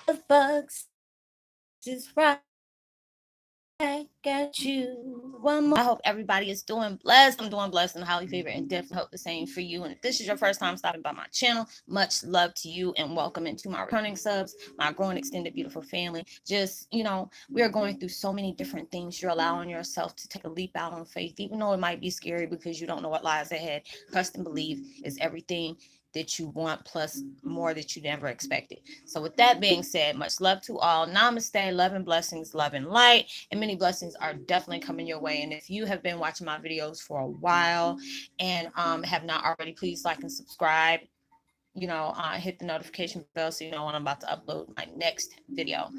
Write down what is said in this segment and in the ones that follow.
The bugs is right back at you. One more. I hope everybody is doing blessed. I'm doing blessed and highly favored, and definitely hope the same for you. And if this is your first time stopping by my channel, much love to you and welcome into my returning subs, my growing extended beautiful family. Just, we are going through so many different things. You're allowing yourself to take a leap out on faith, even though it might be scary because you don't know what lies ahead. Trust and believe is everything that you want, plus more that you never expected. So, with that being said, much love to all. Namaste, love and blessings, love and light, and many blessings are definitely coming your way. And if you have been watching my videos for a while and have not already, please like and subscribe. Hit the notification bell so you know when I'm about to upload my next video.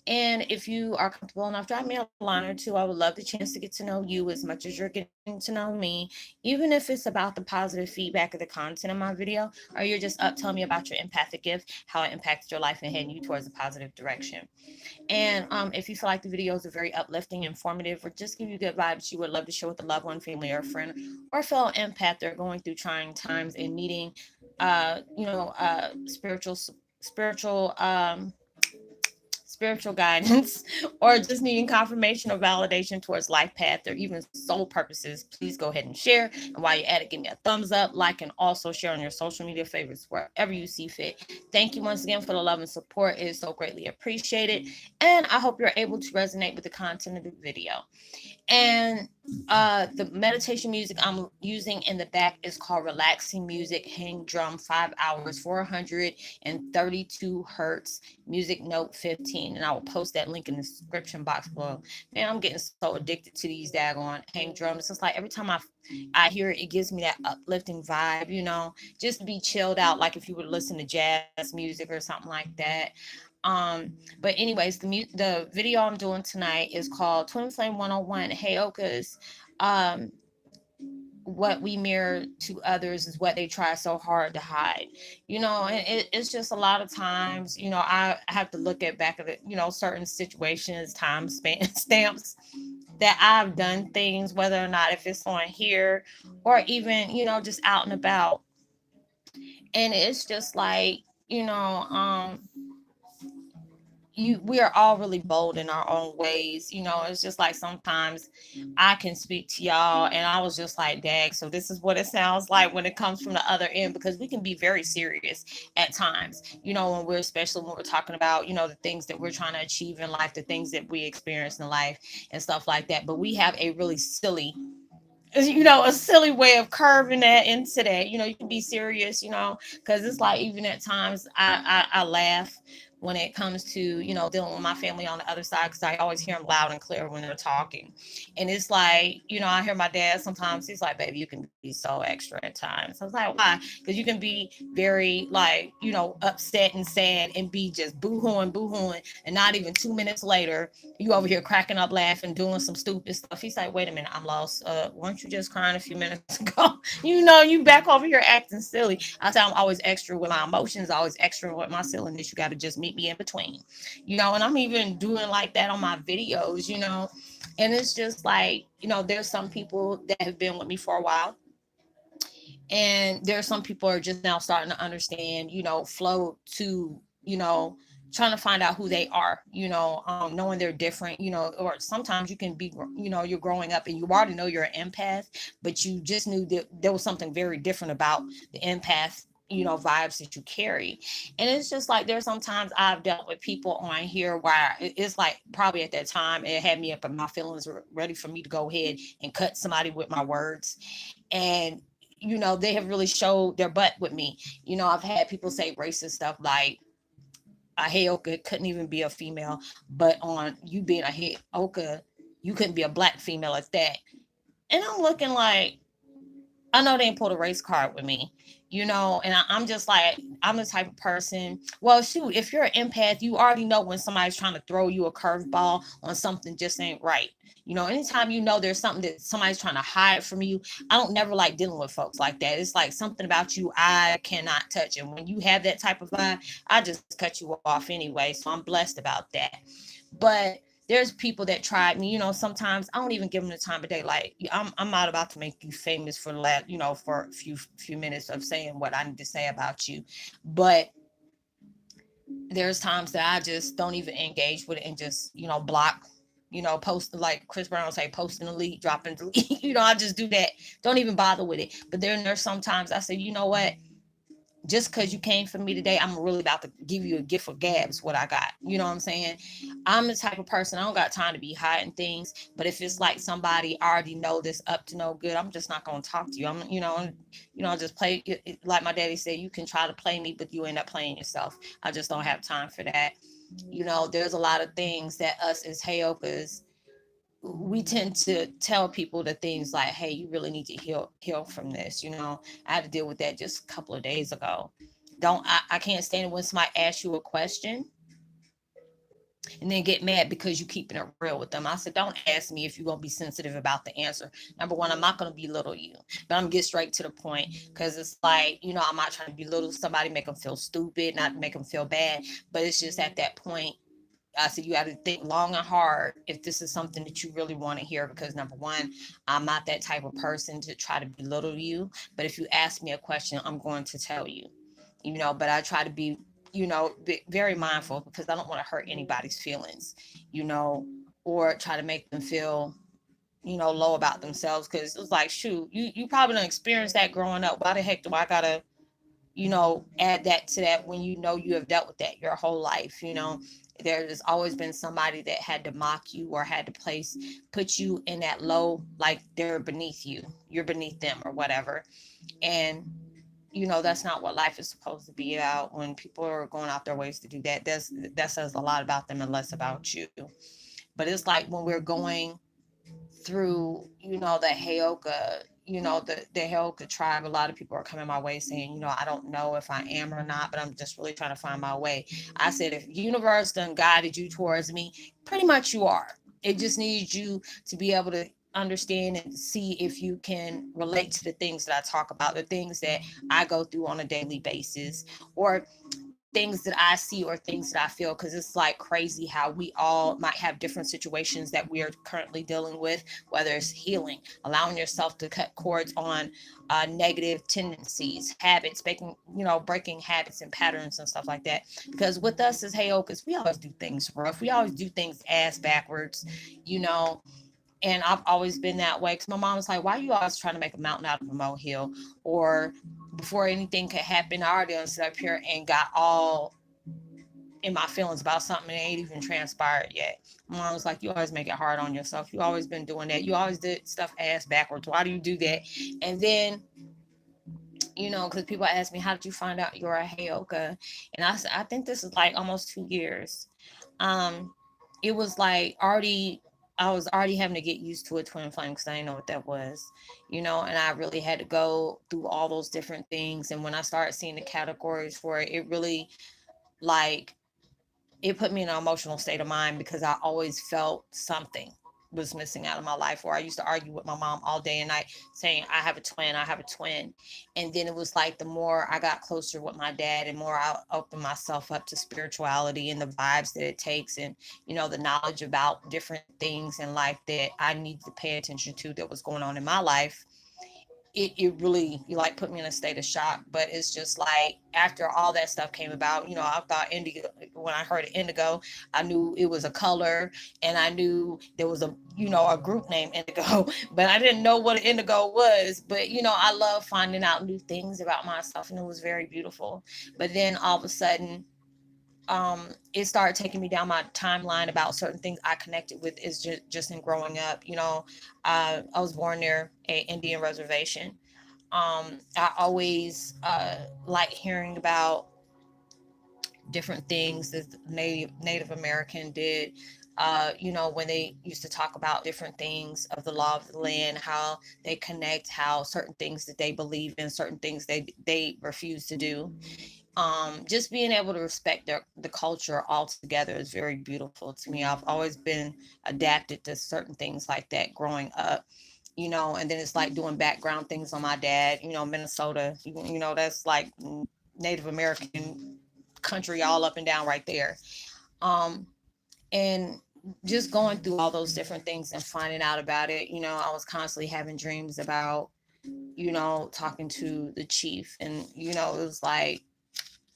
And if you are comfortable enough, drop me a line or two. I would love the chance to get to know you as much as you're getting to know me, even if it's about the positive feedback of the content of my video, or you're just up telling me about your empathic gift, how it impacted your life and heading you towards a positive direction. And if you feel like the videos are very uplifting, informative, or just give you good vibes, you would love to share with a loved one, family, or a friend, or fellow empath that are going through trying times and needing, spiritual spiritual guidance, or just needing confirmation or validation towards life path or even soul purposes, please go ahead and share. And while you're at it, give me a thumbs up, like, and also share on your social media favorites wherever you see fit. Thank you once again for the love and support. It is so greatly appreciated. And I hope you're able to resonate with the content of the video. And the meditation music I'm using in the back is called Relaxing Music Hang Drum 5 Hours 432 Hertz Music Note 15. And I will post that link in the description box below. Man, I'm getting so addicted to these daggone hang drums. It's just like every time I hear it, it gives me that uplifting vibe, just to be chilled out, like if you would listen to jazz music or something like that. But anyways, the video I'm doing tonight is called Twin Flame 101. Heyoka's um what we mirror to others is what they try so hard to hide. And it's just a lot of times, I have to look at back at it, certain situations, time span stamps that I've done things, whether or not if it's on here or even, just out and about. And it's just like, you know, um, we are all really bold in our own ways. It's just like sometimes I can speak to y'all and I was just like, dag, so this is what it sounds like when it comes from the other end, because we can be very serious at times, when we're, especially when we're talking about, the things that we're trying to achieve in life, the things that we experience in life and stuff like that. But we have a really silly, a silly way of curving that into that. You can be serious, because it's like, even at times I laugh when it comes to, dealing with my family on the other side, because I always hear them loud and clear when they're talking. And it's like, I hear my dad sometimes, he's like, baby, you can be so extra at times. I was like, why? Because you can be very, like, upset and sad and be just boo-hooing, and not even 2 minutes later you over here cracking up, laughing, doing some stupid stuff. He's like, wait a minute, I'm lost. Weren't you just crying a few minutes ago? You back over here acting silly. I say I'm always extra with my emotions, always extra with my silliness. You got to just meet me in between. And I'm even doing like that on my videos. And it's just like, there's some people that have been with me for a while, and there's some people are just now starting to understand, flow to, trying to find out who they are, knowing they're different, or sometimes you can be, you're growing up and you already know you're an empath, but you just knew that there was something very different about the empath, vibes that you carry. And it's just like, there's sometimes I've dealt with people on here where it's like, probably at that time it had me up and my feelings were ready for me to go ahead and cut somebody with my words. And they have really showed their butt with me. I've had people say racist stuff like, a Heyoka couldn't even be a female, but on you being a Heyoka, you couldn't be a black female at that. And I'm looking like, I know they didn't pull the race card with me, and I'm just like, I'm the type of person. Well, shoot, if you're an empath, you already know when somebody's trying to throw you a curveball on something just ain't right. Anytime there's something that somebody's trying to hide from you, I don't never like dealing with folks like that. It's like something about you I cannot touch. And when you have that type of vibe, I just cut you off anyway. So I'm blessed about that. But there's people that tried me, sometimes I don't even give them the time of day. Like, I'm not about to make you famous for for a few minutes of saying what I need to say about you. But There's times that I just don't even engage with it and just, block, post, like Chris Brown would say, posting delete, dropping delete. I just do that. Don't even bother with it. But then there's sometimes I say, you know what? Just because you came for me today, I'm really about to give you a gift of gabs, what I got. You know what I'm saying? I'm the type of person, I don't got time to be hiding things. But if it's like somebody I already know this up to no good, I'm just not going to talk to you. Just play like my daddy said, you can try to play me, but you end up playing yourself. I just don't have time for that. There's a lot of things that us as Heyokas, we tend to tell people the things like, hey, you really need to heal from this. I had to deal with that just a couple of days ago. I can't stand it when somebody asks you a question and then get mad because you keeping it real with them. I said, don't ask me if you're gonna be sensitive about the answer. Number one, I'm not gonna belittle you, but I'm gonna get straight to the point, because it's like, I'm not trying to belittle somebody, make them feel stupid, not make them feel bad, but it's just at that point, I said, you got to think long and hard if this is something that you really want to hear, because number one, I'm not that type of person to try to belittle you. But if you ask me a question, I'm going to tell you, but I try to be, very mindful, because I don't want to hurt anybody's feelings, you know, or try to make them feel, low about themselves. Because it's like, shoot, you probably don't experience that growing up. Why the heck do I got to, add that to that when you have dealt with that your whole life? There's always been somebody that had to mock you or had to put you in that low, like they're beneath you, you're beneath them or whatever. And that's not what life is supposed to be about. When people are going out their ways to do that, that says a lot about them and less about you. But it's like when we're going through, the Heyoka, the Heyoka tribe, a lot of people are coming my way saying, I don't know if I am or not, but I'm just really trying to find my way. I said, if universe done guided you towards me, pretty much you are. It just needs you to be able to understand and see if you can relate to the things that I talk about, the things that I go through on a daily basis, or things that I see or things that I feel, because it's like crazy how we all might have different situations that we are currently dealing with, whether it's healing, allowing yourself to cut cords on negative tendencies, habits, breaking habits and patterns and stuff like that. Because with us as Heyokas, we always do things rough. We always do things ass backwards, you know, and I've always been that way, because my mom was like, why are you always trying to make a mountain out of a molehill? Or before anything could happen, I already done sit up here and got all in my feelings about something that ain't even transpired yet. My mom was like, you always make it hard on yourself. You always been doing that. You always did stuff ass backwards. Why do you do that? And then, because people ask me, how did you find out you're a Heyoka? And I said, I think this is like almost 2 years. Um, it was like already, I was already having to get used to a twin flame, because I didn't know what that was, and I really had to go through all those different things. And when I started seeing the categories for it, it really, like, it put me in an emotional state of mind, because I always felt something was missing out of my life. Or I used to argue with my mom all day and night saying, I have a twin, I have a twin. And then it was like the more I got closer with my dad and more I opened myself up to spirituality and the vibes that it takes, and, the knowledge about different things in life that I needed to pay attention to that was going on in my life, it really, like, put me in a state of shock. But it's just like after all that stuff came about, I thought indigo. When I heard indigo, I knew it was a color, and I knew there was a group named Indigo, but I didn't know what indigo was. But I love finding out new things about myself, and it was very beautiful. But then all of a sudden, it started taking me down my timeline about certain things I connected with, is just in growing up. I was born near a Indian reservation. I always like hearing about different things that Native American did. When they used to talk about different things of the law of the land, how they connect, how certain things that they believe in, certain things they refuse to do. Just being able to respect the culture altogether is very beautiful to me. I've always been adapted to certain things like that growing up, and then it's like doing background things on my dad. Minnesota, that's like Native American country all up and down right there. Um, and just going through all those different things and finding out about it, I was constantly having dreams about, talking to the chief. And, it was like,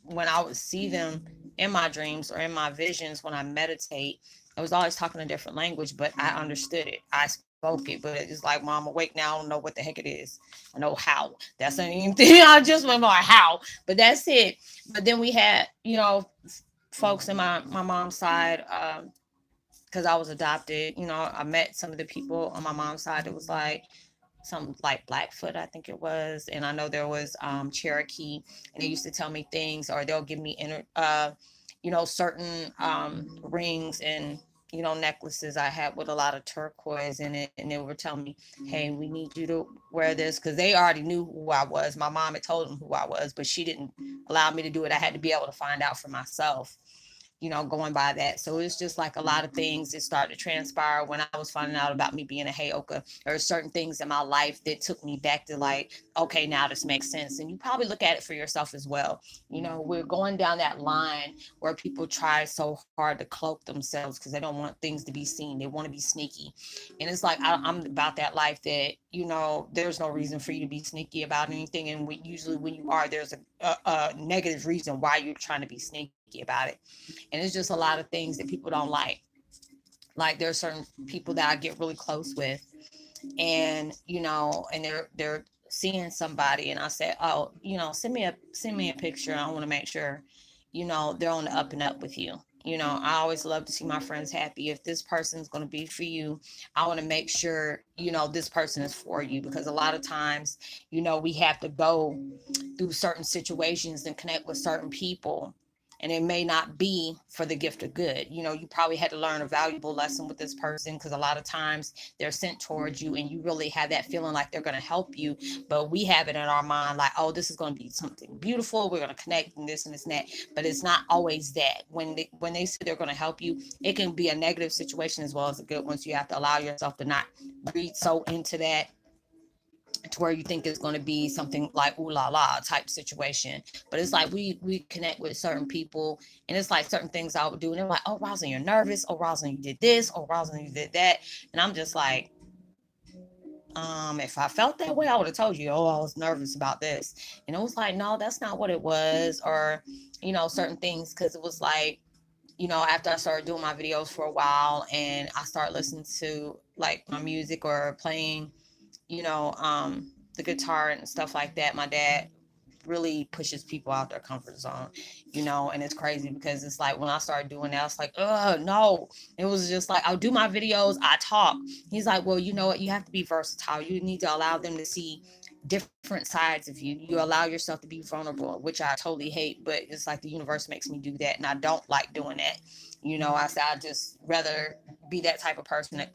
when I would see them, in my dreams or in my visions when I meditate, I was always talking a different language, but I understood it. I spoke it, but it's like, well, I'm awake now. I don't know what the heck it is. I know how. That's the only thing. I just went more how, but that's it. But then we had, folks in my mom's side, because I was adopted. I met some of the people on my mom's side. It was like some like Blackfoot, I think it was, and I know there was Cherokee, and they used to tell me things, or they'll give me certain rings and necklaces I had with a lot of turquoise in it, and they would tell me, "Hey, we need you to wear this," because they already knew who I was. My mom had told them who I was, but she didn't allow me to do it. I had to be able to find out for myself, going by that. So it's just like a lot of things that started to transpire when I was finding out about me being a Heyoka. There are certain things in my life that took me back to like, okay, now this makes sense. And you probably look at it for yourself as well. We're going down that line where people try so hard to cloak themselves because they don't want things to be seen. They want to be sneaky. And it's like, I'm about that life that, there's no reason for you to be sneaky about anything. And usually when you are, there's a negative reason why you're trying to be sneaky about it. And it's just a lot of things that people don't like. Like there's certain people that I get really close with, and and they're seeing somebody, and I said, oh, send me a picture. I want to make sure, they're on the up and up with you. I always love to see my friends happy. If this person's going to be for you, I want to make sure, this person is for you, because a lot of times, we have to go through certain situations and connect with certain people, and it may not be for the gift of good. You probably had to learn a valuable lesson with this person, because a lot of times they're sent towards you and you really have that feeling like they're going to help you, but we have it in our mind like, oh, this is going to be something beautiful, we're going to connect and this and this and that. But it's not always that. When they say they're going to help you, it can be a negative situation as well as a good one. So you have to allow yourself to not read so into that to where you think it's going to be something like ooh la la type situation. But it's like we connect with certain people, and it's like certain things I would do, and they're like, oh, Roslynn, you're nervous. Oh, Roslynn, you did this. Oh, Roslynn, you did that. And I'm just like, if I felt that way, I would have told you, oh, I was nervous about this. And it was like, no, that's not what it was. Or certain things, because it was like, after I started doing my videos for a while and I started listening to like my music or playing, the guitar and stuff like that, my dad really pushes people out their comfort zone, and it's crazy because it's like when I started doing that, I was like, oh no. It was just like, I'll do my videos, I talk. He's like, well, you know what? You have to be versatile. You need to allow them to see different sides of you. You allow yourself to be vulnerable, which I totally hate, but it's like the universe makes me do that, and I don't like doing that. I said I just rather be that type of person that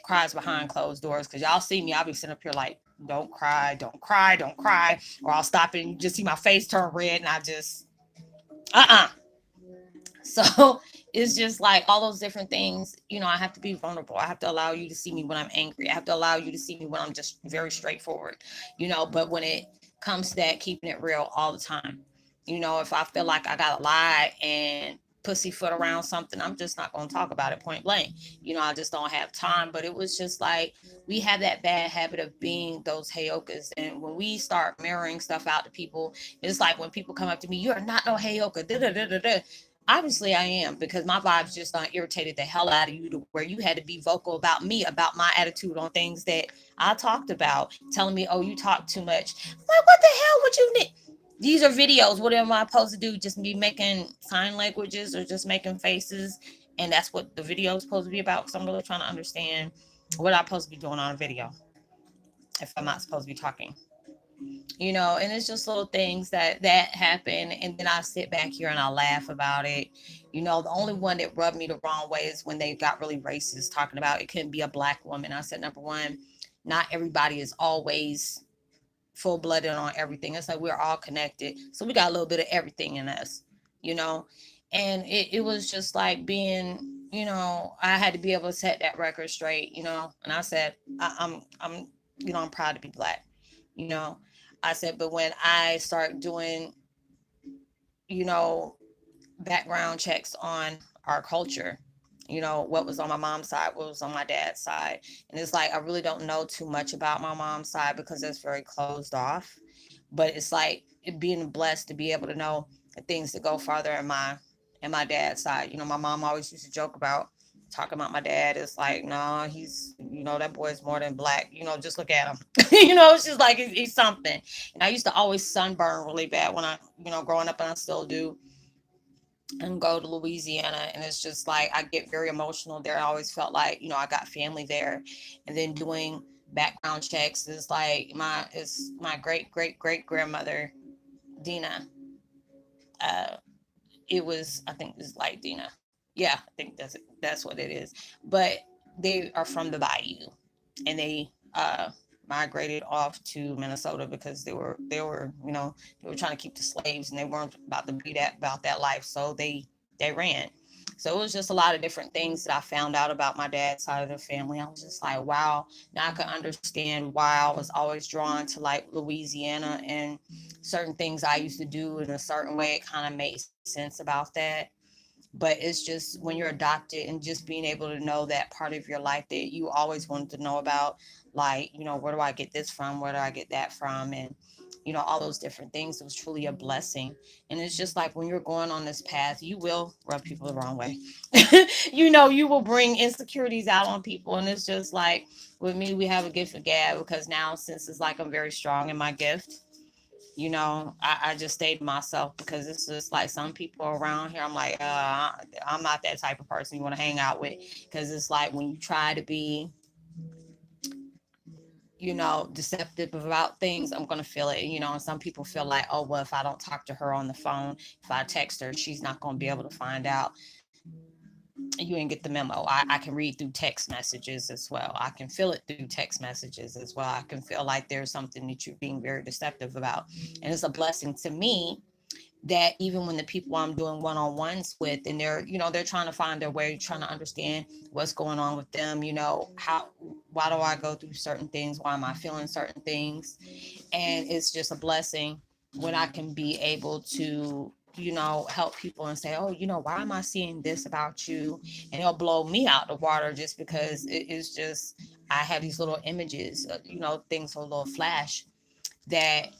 cries behind closed doors, because y'all see me, I'll be sitting up here like, don't cry, don't cry, don't cry, or I'll stop it and you just see my face turn red, and I just uh-uh. So it's just like all those different things. I have to be vulnerable. I have to allow you to see me when I'm angry. I have to allow you to see me when I'm just very straightforward. But when it comes to that, keeping it real all the time. If I feel like I gotta lie and pussyfoot around something, I'm just not gonna talk about it point blank. I just don't have time. But it was just like we have that bad habit of being those Heyokas, and when we start mirroring stuff out to people, it's like when people come up to me, "You're not no Heyoka." Da, da, da, da, da. Obviously, I am, because my vibes just irritated the hell out of you to where you had to be vocal about me, about my attitude on things that I talked about, telling me, "Oh, you talk too much." I'm like, what the hell would you need? These are videos. What am I supposed to do? Just be making sign languages or just making faces? And that's what the video is supposed to be about. Because I'm really trying to understand what I'm supposed to be doing on a video if I'm not supposed to be talking. And it's just little things that happen, and then I sit back here and I laugh about it. The only one that rubbed me the wrong way is when they got really racist, talking about it couldn't be a black woman. I said, number one, not everybody is always full-blooded on everything. It's like we're all connected, so we got a little bit of everything in us you know and it was just like being, I had to be able to set that record straight. And I said, I'm I'm proud to be black. you know I said, but when I start doing, you know background checks on our culture, what was on my mom's side, what was on my dad's side. And it's like I really don't know too much about my mom's side because it's very closed off. But it's like being blessed to be able to know things that go farther in my dad's side. My mom always used to joke about talking about my dad. It's like, no, he's, that boy's more than black. Just look at him. It's just like he's something. And I used to always sunburn really bad when I, growing up, and I still do, and go to Louisiana. And it's just like I get very emotional there. I always felt like, I got family there. And then doing background checks is like my great great great grandmother, Dina. Uh, it was, I think it's like Dina. Yeah, I think that's what it is. But they are from the Bayou, and they migrated off to Minnesota because they were they were trying to keep the slaves, and they weren't about to be that about that life, so they ran. So it was just a lot of different things that I found out about my dad's side of the family. I was just like, wow. Now I can understand why I was always drawn to like Louisiana, and certain things I used to do in a certain way. It kind of made sense about that. But it's just when you're adopted, and just being able to know that part of your life that you always wanted to know about, like, where do I get this from? Where do I get that from? And all those different things. It was truly a blessing. And it's just like when you're going on this path, you will rub people the wrong way. You will bring insecurities out on people. And it's just like with me, we have a gift of gab, because now, since it's like I'm very strong in my gift, I just stay to myself, because it's just like some people around here, I'm like, I'm not that type of person you want to hang out with. Because it's like when you try to be, deceptive about things, I'm going to feel it. And some people feel like, oh, well, if I don't talk to her on the phone, if I text her, she's not going to be able to find out. You didn't get the memo. I can read through text messages as well. I can feel it through text messages as well. I can feel like there's something that you're being very deceptive about. And it's a blessing to me that even when the people I'm doing one-on-ones with, and they're trying to find their way, trying to understand what's going on with them, why do I go through certain things? Why am I feeling certain things? And it's just a blessing when I can be able to help people and say, oh, why am I seeing this about you? And it'll blow me out the water, just because it's just, I have these little images, things, a little flash that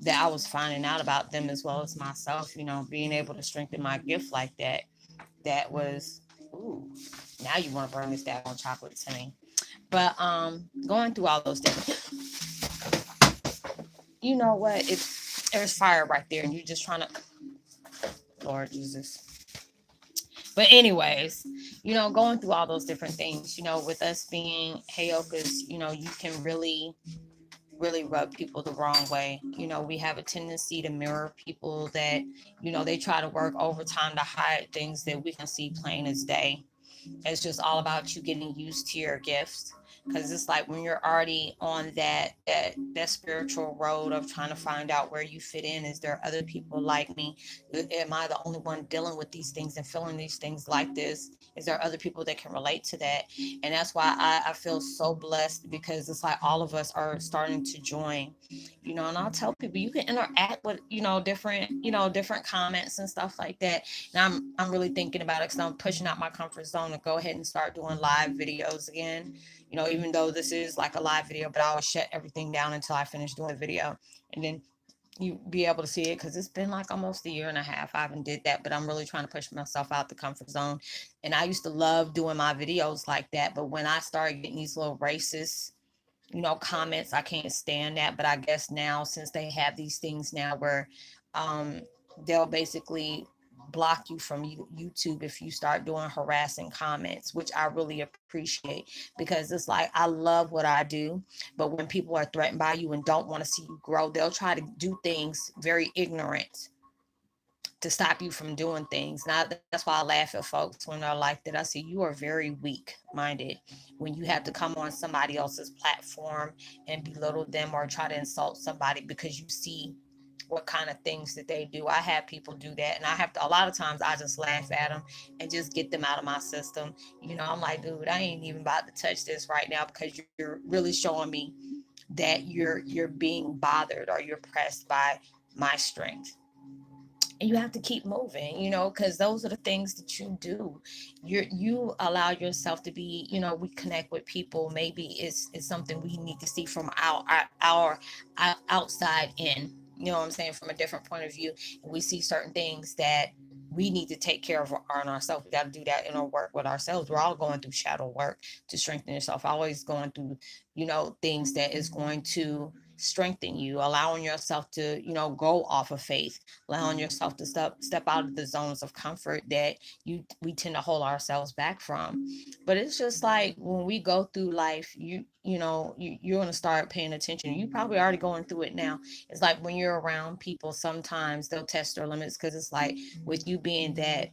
that I was finding out about them, as well as myself, being able to strengthen my gift like that. That was, ooh, now you want to bring this daggone chocolate to me. But going through all those different, you know what, there's fire right there, and you're just trying to, Lord Jesus. But anyways, going through all those different things, with us being Heyokas, you can really rub people the wrong way. We have a tendency to mirror people that, they try to work overtime to hide things that we can see plain as day. It's just all about you getting used to your gifts, because it's like when you're already on that spiritual road of trying to find out where you fit in. Is there other people like me? Am I the only one dealing with these things and feeling these things like this? Is there other people that can relate to that? And that's why I feel so blessed, because it's like all of us are starting to join. And I'll tell people, you can interact with different comments and stuff like that. And I'm really thinking about it, because I'm pushing out my comfort zone to go ahead and start doing live videos again. Even though this is like a live video, but I always shut everything down until I finish doing the video, and then you be able to see it, because it's been like almost a year and a half I haven't did that. But I'm really trying to push myself out the comfort zone. And I used to love doing my videos like that, but when I started getting these little racist comments, I can't stand that. But I guess now, since they have these things now where um they'll basically block you from YouTube if you start doing harassing comments, which I really appreciate, because it's like I love what I do, but when people are threatened by you and don't want to see you grow, they'll try to do things very ignorant to stop you from doing things. Now that's why I laugh at folks when they're like that. I say, you are very weak minded when you have to come on somebody else's platform and belittle them, or try to insult somebody because you see what kind of things that they do. I have people do that, and I have to, a lot of times I just laugh at them and just get them out of my system. I'm like, dude, I ain't even about to touch this right now, because you're really showing me that you're being bothered, or you're pressed by my strength. And you have to keep moving, because those are the things that you do. You allow yourself to be, we connect with people. Maybe it's something we need to see from our outside in. you know what I'm saying, from a different point of view. And we see certain things that we need to take care of on ourselves. We got to do that in our work with ourselves. We're all going through shadow work to strengthen yourself. Always going through, things that is going to strengthen you, allowing yourself to, go off of faith, allowing yourself to step out of the zones of comfort that we tend to hold ourselves back from. But it's just like when we go through life, you're going to start paying attention. You probably already going through it now. It's like when you're around people, sometimes they'll test their limits, because it's like with you being that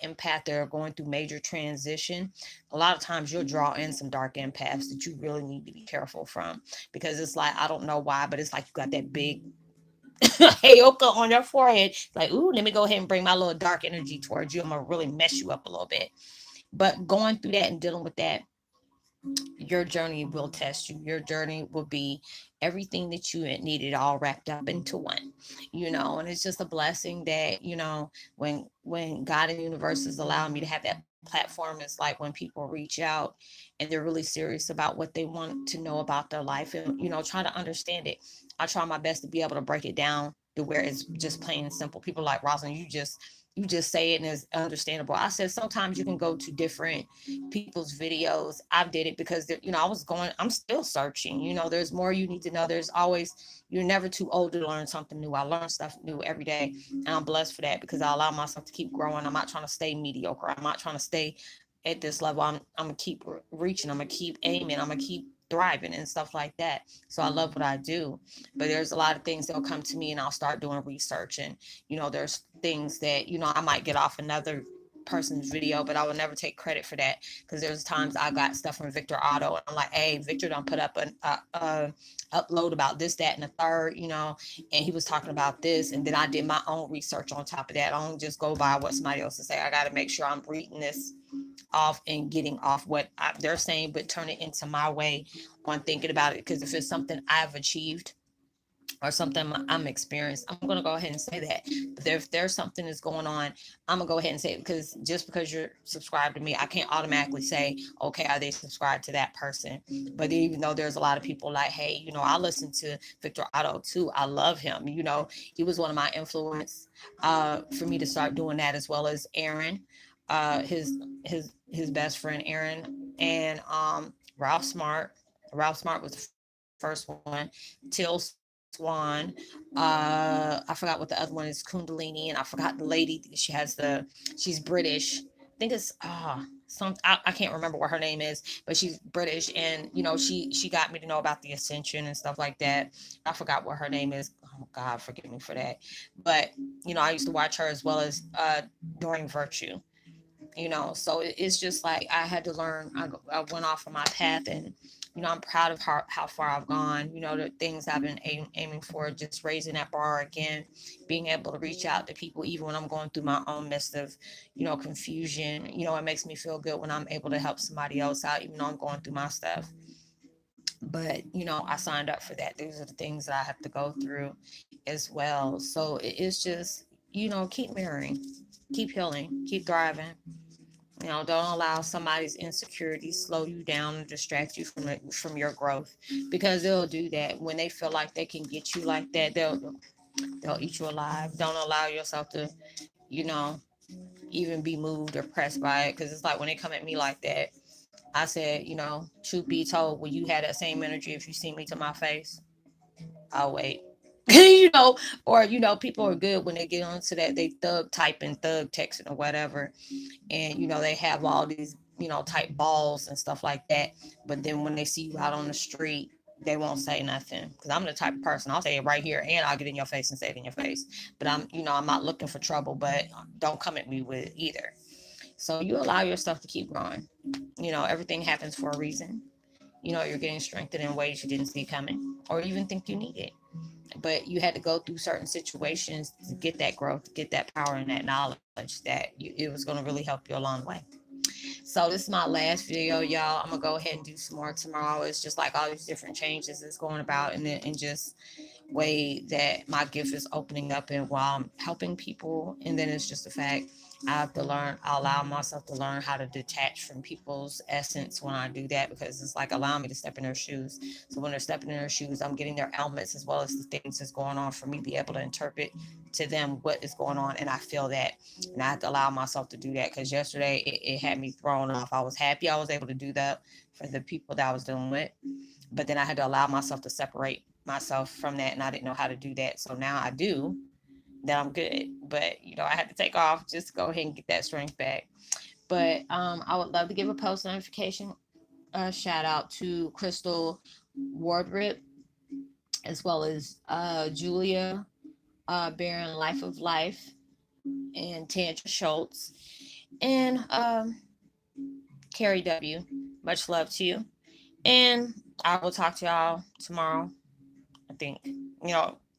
empath, they're going through major transition. A lot of times you'll draw in some dark empaths that you really need to be careful from, because it's like, I don't know why, but it's like you got that big Heyoka on your forehead. Like, ooh, let me go ahead and bring my little dark energy towards you. I'm gonna really mess you up a little bit. But going through that and dealing with that, your journey will test you. Your journey will be everything that you needed all wrapped up into one. And it's just a blessing that, when God and the universe is allowing me to have that platform, it's like when people reach out and they're really serious about what they want to know about their life, and, try to understand it. I try my best to be able to break it down to where it's just plain and simple. People like, Roslynn, you just say it and it's understandable. I said sometimes you can go to different people's videos. I did it because I'm still searching. There's more you need to know. There's always, you're never too old to learn something new. I learn stuff new every day, and I'm blessed for that because I allow myself to keep growing. I'm not trying to stay mediocre. I'm not trying to stay at this level. I'm gonna keep reaching. I'm gonna keep aiming. I'm gonna keep thriving and stuff like that. So I love what I do. But there's a lot of things that'll come to me and I'll start doing research, and there's things that I might get off another person's video, but I would never take credit for that, because there's times I got stuff from Victor Otto and I'm like, hey, Victor don't put up an upload about this, that, and the third, and he was talking about this, and then I did my own research on top of that. I don't just go by what somebody else is saying. I got to make sure I'm reading this off and getting off what they're saying, but turn it into my way on thinking about it. Because if it's something I've achieved or something I'm experienced, I'm gonna go ahead and say that. But if there's something that's going on, I'm gonna go ahead and say it, because just because you're subscribed to me, I can't automatically say, okay, are they subscribed to that person? But even though there's a lot of people like, hey, I listen to Victor Otto too. I love him. He was one of my influence for me to start doing that, as well as Aaron, his best friend Aaron, and Ralph Smart. Ralph Smart was the first one. Till Swan. I forgot what the other one is. Kundalini, and I forgot the lady. She's British. I think it's I can't remember what her name is, but she's British, and she got me to know about the ascension and stuff like that. I forgot what her name is. Oh God, forgive me for that. But I used to watch her, as well as During Virtue. So it's just like I had to learn. I went off of my path, and I'm proud of how far I've gone. The things I've been aiming for, just raising that bar again, being able to reach out to people even when I'm going through my own midst of confusion. It makes me feel good when I'm able to help somebody else out, even though I'm going through my stuff. But I signed up for that. These are the things that I have to go through as well. So it's just keep mirroring, keep healing, keep thriving. Don't allow somebody's insecurities slow you down and distract you from your growth, because they'll do that when they feel like they can get you like that. They'll eat you alive. Don't allow yourself to, you know, even be moved or pressed by it, because it's like when they come at me like that. I said, truth be told, when you had that same energy, if you see me to my face, I'll wait. Or people are good when they get onto that. They thug typing, thug texting, or whatever, and they have all these type balls and stuff like that, but then when they see you out on the street, they won't say nothing, because I'm the type of person, I'll say it right here, and I'll get in your face and say it in your face. But I'm not looking for trouble, but don't come at me with it either. So you allow yourself to keep growing. Everything happens for a reason. You're getting strengthened in ways you didn't see coming or even think you needed, but you had to go through certain situations to get that growth, to get that power and that knowledge that it was going to really help you along the way. So this is my last video, y'all. I'm gonna go ahead and do some more tomorrow. It's just like all these different changes that's going about, and just way that my gift is opening up and while I'm helping people. And then it's just the fact I have to learn, I allow myself to learn how to detach from people's essence when I do that, because it's like allowing me to step in their shoes. So when they're stepping in their shoes, I'm getting their elements as well as the things that's going on for me to be able to interpret to them what is going on. And I feel that. And I have to allow myself to do that, because yesterday it had me thrown off. I was happy I was able to do that for the people that I was dealing with. But then I had to allow myself to separate myself from that. And I didn't know how to do that. So now I do, that I'm good. But I had to take off just to go ahead and get that strength back. But I would love to give a post notification shout out to Crystal Wardrip, as well as Julia Barron Life of Life, and Tantra Schultz, and Carrie W. Much love to you. And I will talk to y'all tomorrow, I think.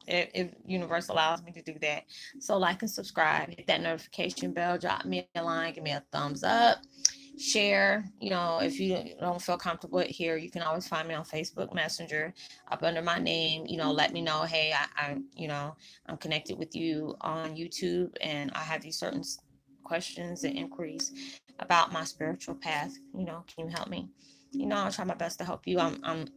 If universe allows me to do that. So like and subscribe, hit that notification bell, drop me a line, give me a thumbs up, share. If you don't feel comfortable here, you can always find me on Facebook Messenger up under my name. Let me know, hey, I'm connected with you on YouTube, and I have these certain questions and inquiries about my spiritual path. Can you help me? I'll try my best to help you. I'm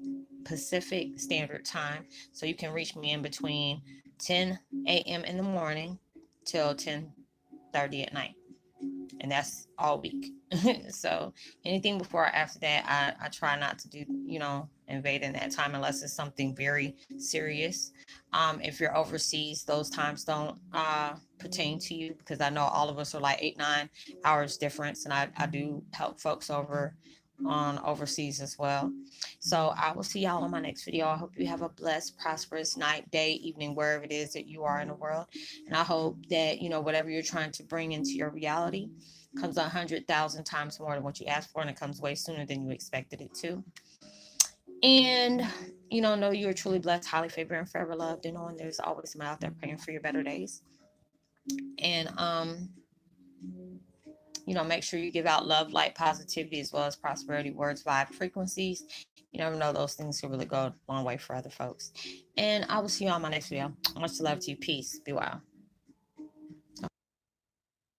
Pacific Standard Time, so you can reach me in between 10 a.m. in the morning till 10:30 at night, and that's all week. So anything before or after that, I try not to do, invade in that time unless it's something very serious. If you're overseas, those times don't pertain to you, because I know all of us are like 8-9 hours difference, and I do help folks over on overseas as well. So I will see y'all on my next video. I hope you have a blessed, prosperous night, day, evening, wherever it is that you are in the world. And I hope that, whatever you're trying to bring into your reality comes 100,000 times more than what you asked for, and it comes way sooner than you expected it to. And, know you are truly blessed, highly favored, and forever loved, and knowing there's always someone out there praying for your better days. And, make sure you give out love, light, positivity, as well as prosperity words, vibe, frequencies. You never know, those things can really go a long way for other folks. And I will see you on my next video. Much love to you. Peace. Be well.